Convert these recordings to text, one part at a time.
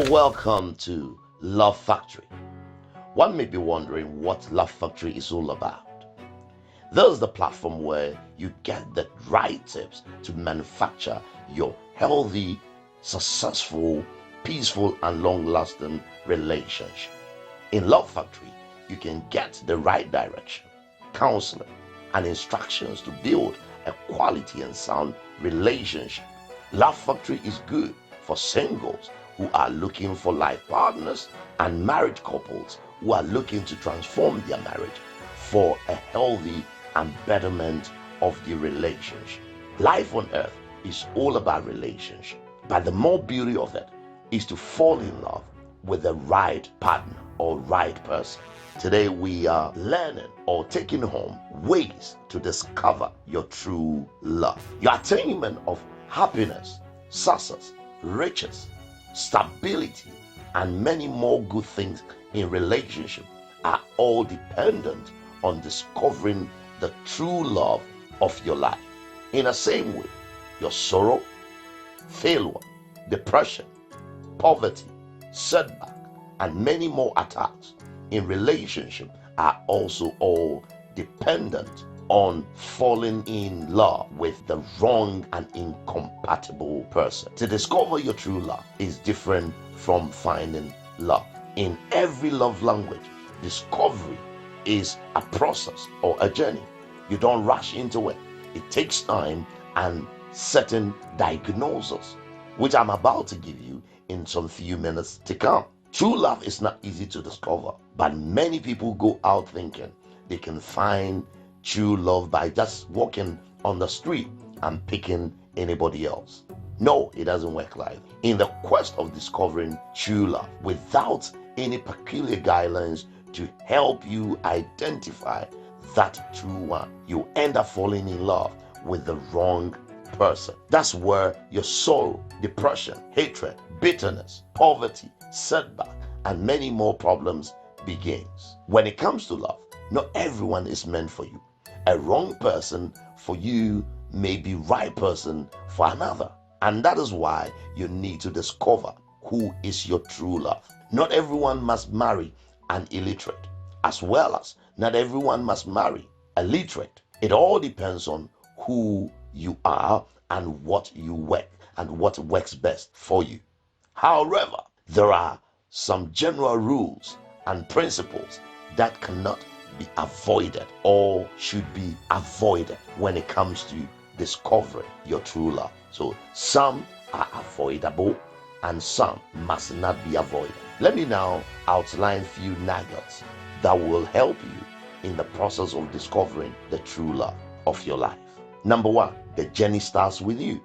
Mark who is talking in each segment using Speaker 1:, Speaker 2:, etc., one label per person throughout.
Speaker 1: Welcome to Love Factory. One may be wondering what Love Factory is all about. This is the platform where you get the right tips to manufacture your healthy, successful, peaceful, and long-lasting relationship. In Love Factory, you can get the right direction, counseling, and instructions to build a quality and sound relationship. Love Factory is good for singles who are looking for life partners and married couples who are looking to transform their marriage for a healthy and betterment of the relationship. Life on earth is all about relationship, but the more beauty of it is to fall in love with the right partner or right person. Today we are learning or taking home ways to discover your true love. Your attainment of happiness, success, riches, stability, and many more good things in relationship are all dependent on discovering the true love of your life. In the same way, your sorrow, failure, depression, poverty, setback, and many more attacks in relationship are also all dependent on falling in love with the wrong and incompatible person. To discover your true love is different from finding love. In every love language, discovery is a process or a journey. You don't rush into it. It takes time and certain diagnosis, which I'm about to give you in some few minutes to come. True love is not easy to discover, but many people go out thinking they can find true love by just walking on the street and picking anybody else. No, it doesn't work like that. In the quest of discovering true love without any peculiar guidelines to help you identify that true one, you end up falling in love with the wrong person. That's where your sorrow, depression, hatred, bitterness, poverty, setback, and many more problems begins. When it comes to love, not everyone is meant for you. A wrong person for you may be right person for another. And that is why you need to discover who is your true love. Not everyone must marry an illiterate, as well as not everyone must marry a literate. It all depends on who you are and what you work and what works best for you. However, there are some general rules and principles that cannot be avoided or should be avoided when it comes to discovering your true love. So some are avoidable and some must not be avoided. Let me now outline a few nuggets that will help you in the process of discovering the true love of your life. Number one, the journey starts with you.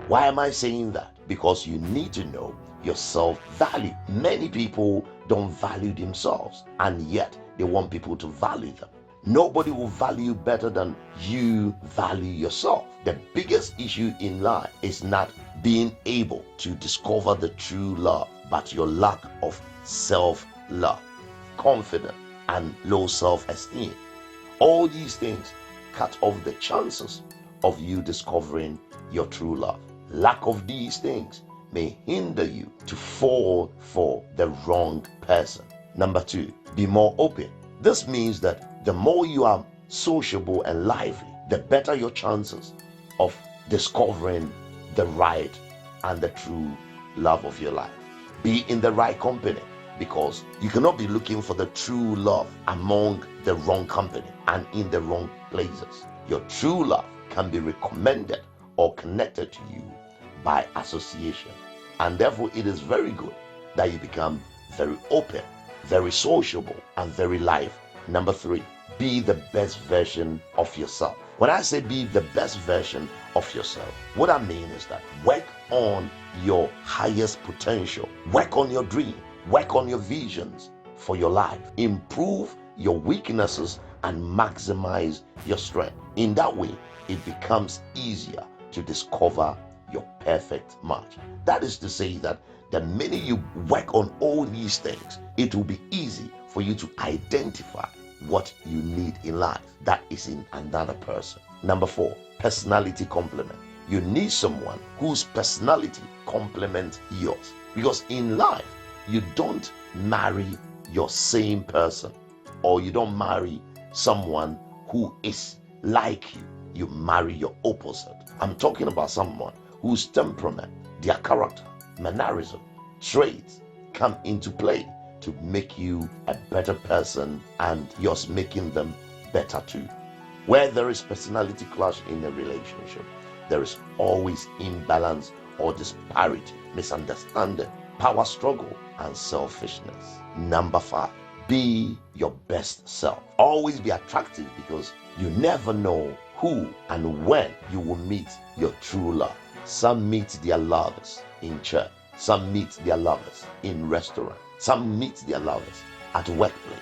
Speaker 1: Why am I saying that? Because you need to know your self-value. Many people don't value themselves, and yet they want people to value them. Nobody will value better than you value yourself. The biggest issue in life is not being able to discover the true love, but your lack of self-love, confidence, and low self-esteem. All these things cut off the chances of you discovering your true love. Lack of these things may hinder you to fall for the wrong person. Number two, be more open. This means that the more you are sociable and lively, the better your chances of discovering the right and the true love of your life. Be in the right company, because you cannot be looking for the true love among the wrong company and in the wrong places. Your true love can be recommended or connected to you by association, and therefore it is very good that you become very open, very sociable, and very lively. Number three, be the best version of yourself. When I say be the best version of yourself, what I mean is that work on your highest potential, work on your dream, work on your visions for your life, improve your weaknesses and maximize your strength. In that way, it becomes easier to discover your perfect match. That is to say that the minute you work on all these things, it will be easy for you to identify what you need in life that is in another person. Number four, personality complement. You need someone whose personality complements yours, because in life You don't marry your same person, or you don't marry someone who is like you. You marry your opposite. I'm talking about someone whose temperament, their character, mannerism, traits come into play to make you a better person, and yours making them better too. Where there is personality clash in a relationship, there is always imbalance or disparity, misunderstanding, power struggle, and selfishness. Number 5, be your best self. Always be attractive, because you never know who and when you will meet your true love. Some meet their lovers in church. Some meet their lovers in restaurants. Some meet their lovers at workplace.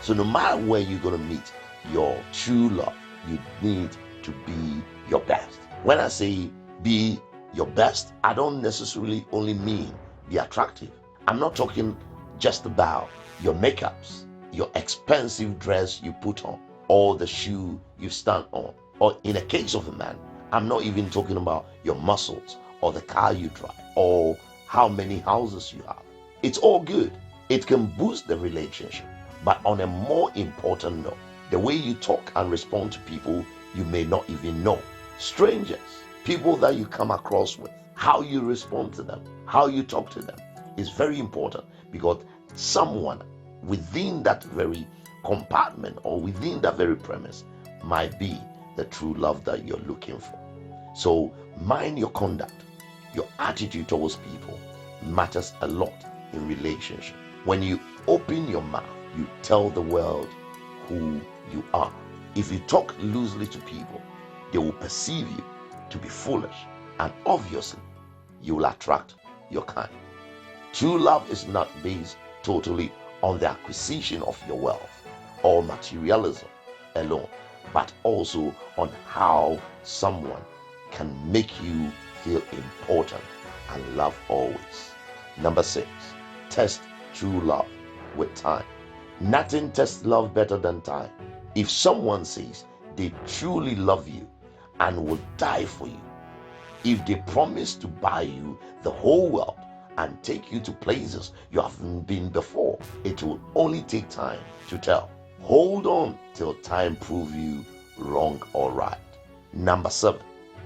Speaker 1: So no matter where you're going to meet your true love, you need to be your best. When I say be your best, I don't necessarily only mean be attractive. I'm not talking just about your makeups, your expensive dress you put on, or the shoe you stand on. Or in the case of a man, I'm not even talking about your muscles or the car you drive or how many houses you have. It's all good. It can boost the relationship. But on a more important note, the way you talk and respond to people you may not even know, strangers, people that you come across with, how you respond to them, how you talk to them is very important, because someone within that very compartment or within that very premise might be the true love that you're looking for. So mind your conduct. Your attitude towards people matters a lot in relationship. When you open your mouth, you tell the world who you are. If you talk loosely to people, they will perceive you to be foolish, and obviously you will attract your kind. True love is not based totally on the acquisition of your wealth or materialism alone, but also on how someone can make you feel important and love always. Number 6, test true love with time. Nothing tests love better than time. If someone says they truly love you and will die for you, if they promise to buy you the whole world and take you to places you haven't been before, it will only take time to tell. Hold on till time proves you wrong or right. Number 7,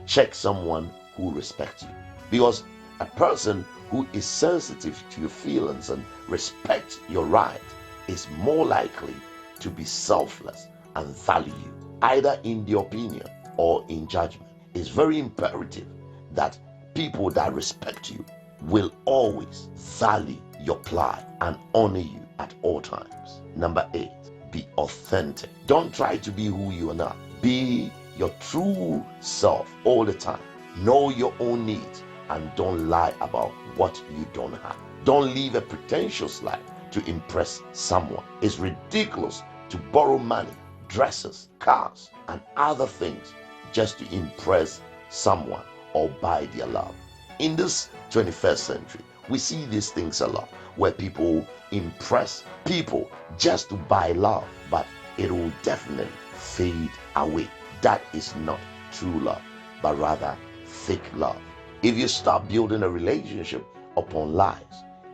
Speaker 1: check someone who respects you. Because a person who is sensitive to your feelings and respects your right is more likely to be selfless and value you, either in the opinion or in judgment. It's very imperative that people that respect you will always value your plight and honor you at all times. Number 8, be authentic. Don't try to be who you are not. Be your true self all the time. Know your own needs and don't lie about what you don't have. Don't live a pretentious life to impress someone. It's ridiculous to borrow money, dresses, cars, and other things just to impress someone or buy their love. In this 21st century, we see these things a lot, where people impress people just to buy love, but it will definitely fade away. That is not true love, but rather fake love. If you start building a relationship upon lies,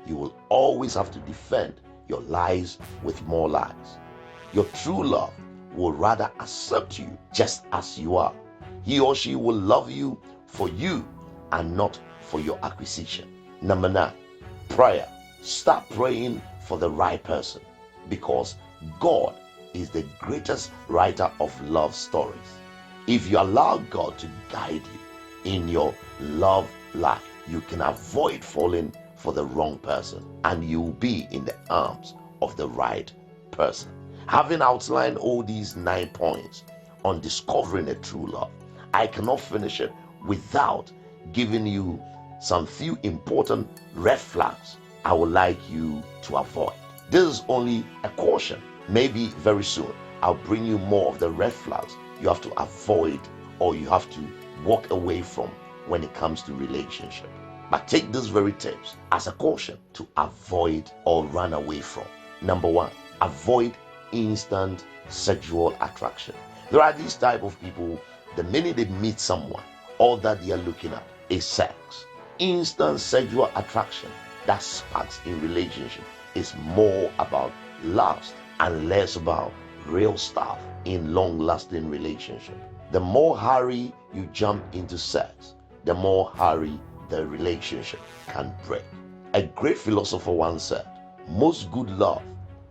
Speaker 1: you will always have to defend your lies with more lies. Your true love will rather accept you just as you are. He or she will love you for you and not for your acquisition. Number 9, prayer. Start praying for the right person, because God is the greatest writer of love stories. If you allow God to guide you in your love life, you can avoid falling for the wrong person, and you will be in the arms of the right person. Having outlined all these 9 points on discovering a true love, I cannot finish it without giving you some few important red flags I would like you to avoid. This is only a caution. Maybe very soon I'll bring you more of the red flags you have to avoid or you have to walk away from when it comes to relationship. But take these very tips as a caution to avoid or run away from. Number 1, avoid instant sexual attraction. There are these type of people, the minute they meet someone, all that they are looking at is sex. Instant sexual attraction. that sparks in relationship is more about lust and less about real stuff in long-lasting relationship. The more hurry you jump into sex, the more hurry the relationship can break. A great philosopher once said, most good love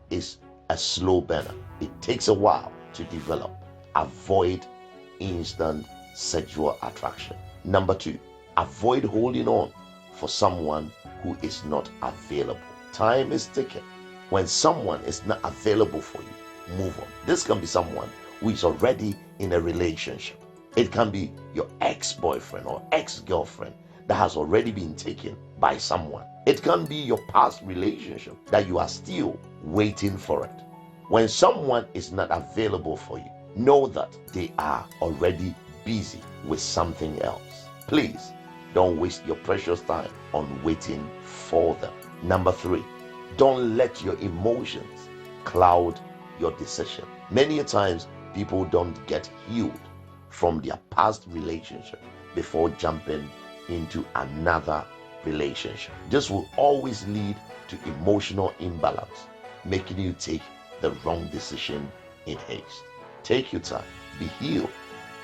Speaker 1: is a slow burner. It takes a while to develop. Avoid instant sexual attraction. Number 2, avoid holding on for someone who is not available. Time is ticking. When someone is not available for you, move on. This can be someone who is already in a relationship. It can be your ex-boyfriend or ex-girlfriend that has already been taken by someone. It can be your past relationship that you are still waiting for it. When someone is not available for you, know that they are already busy with something else. Please don't waste your precious time on waiting for them. Number 3, don't let your emotions cloud your decision. Many times people don't get healed from their past relationship before jumping into another relationship. This will always lead to emotional imbalance, making you take the wrong decision in haste. Take your time. Be healed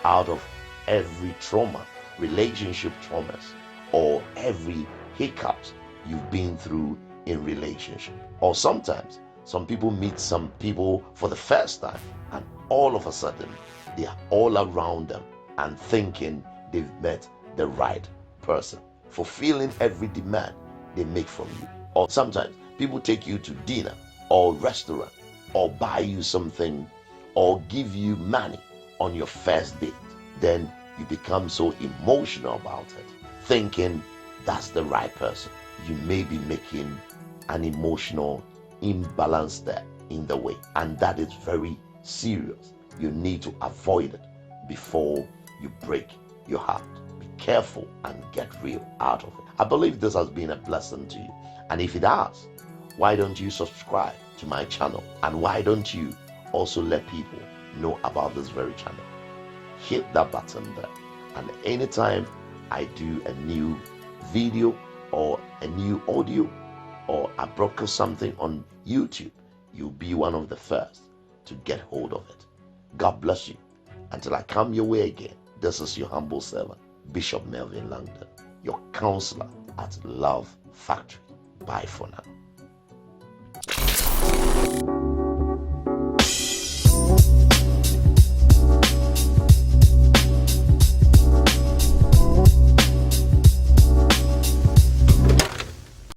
Speaker 1: out of every trauma, relationship traumas, or every hiccups you've been through in relationship. Or sometimes some people meet some people for the first time and all of a sudden they are all around them and thinking they've met the right person, fulfilling every demand they make from you. Or sometimes people take you to dinner or restaurant or buy you something or give you money on your first date. Then you become so emotional about it, thinking that's the right person. You may be making an emotional imbalance there in the way, and that is very serious. You need to avoid it before you break your heart. Be careful and get real out of it. I believe this has been a blessing to you, and if it has, why don't you subscribe to my channel, and why don't you also let people know about this very channel? Hit that button there, and anytime I do a new video or a new audio or I broadcast something on YouTube, you'll be one of the first to get hold of it. God bless you. Until I come your way again, this is your humble servant, Bishop Melvin Langdon, your counselor at Love Factory. Bye for now.